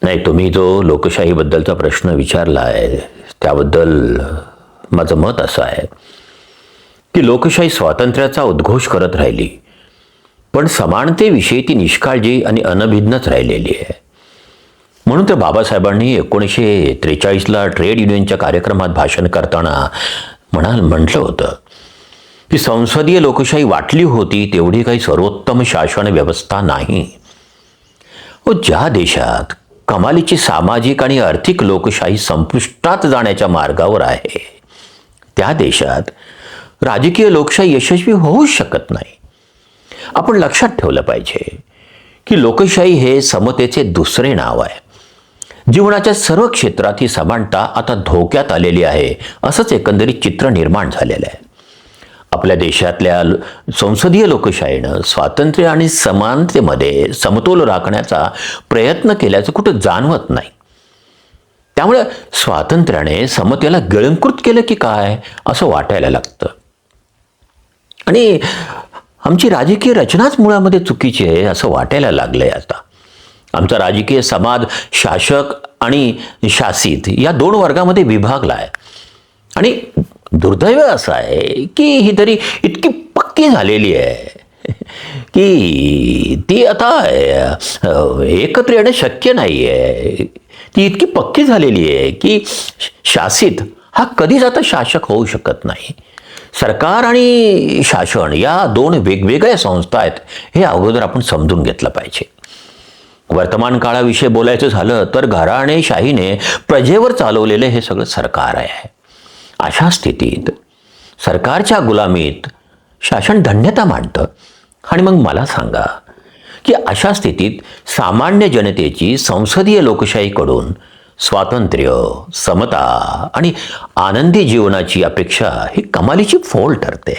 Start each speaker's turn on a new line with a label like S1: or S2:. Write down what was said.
S1: नाही, तुम्ही जो लोकशाहीबद्दलचा प्रश्न विचारला आहे त्याबद्दल माझं मत असं आहे की लोकशाही स्वातंत्र्याचा उद्घोष करत राहिली, पण समानतेविषयी ती निष्काळजी आणि अनभिज्ञच राहिलेली आहे. म्हणून तर बाबासाहेबांनी 1943ला ट्रेड युनियनच्या कार्यक्रमात भाषण करताना म्हटलं होतं की संसदीय लोकशाही वाटली होती तेवढी काही सर्वोत्तम शासन व्यवस्था नाही. ज्या देशात कमालीची सामाजिक आणि आर्थिक लोकशाही संपुष्टात जाण्याच्या मार्गावर आहे त्या देशात राजकीय लोकशाही यशस्वी होऊच शकत नाही. आपण लक्षात ठेवलं पाहिजे की लोकशाही हे समतेचे दुसरे नाव आहे. जीवनाच्या सर्व क्षेत्रात ही समानता आता धोक्यात आलेली आहे असंच एकंदरीत चित्र निर्माण झालेलं आहे. आपल्या देशातल्या संसदीय लोकशाहीनं स्वातंत्र्य आणि समानतेमध्ये समतोल राखण्याचा प्रयत्न केल्याचं कुठं जाणवत नाही. त्यामुळे स्वातंत्र्याने समतेला गिळंकृत केलं की काय असं वाटायला लागतं. आणि आमची राजकीय रचनाच मुळामध्ये चुकीची आहे असं वाटायला लागलंय आता. आमचा राजकीय समाज शासक आणि शासित या दोन वर्गामध्ये विभागला आहे. आणि दुर्दैव असं आहे की ही तरी इतकी पक्की झालेली आहे की ती आता एकत्र येणं शक्य नाही आहे. ती इतकी पक्की झालेली आहे की शासित हा कधीच आता शासक होऊ शकत नाही. सरकार आणि शासन या दोन वेगवेगळ्या संस्था आहेत हे अगोदर आपण समजून घेतलं पाहिजे. वर्तमान काळाविषयी बोलायचं झालं तर घराणेशाहीने प्रजेवर चालवलेलं हे सगळं सरकार आहे. अशा स्थितीत सरकारच्या गुलामीत शासन धन्यता मानतं. आणि मग मला सांगा की अशा स्थितीत सामान्य जनतेची संसदीय लोकशाहीकडून स्वातंत्र्य, समता आणि आनंदी जीवनाची अपेक्षा ही कमालीची फोल ठरते.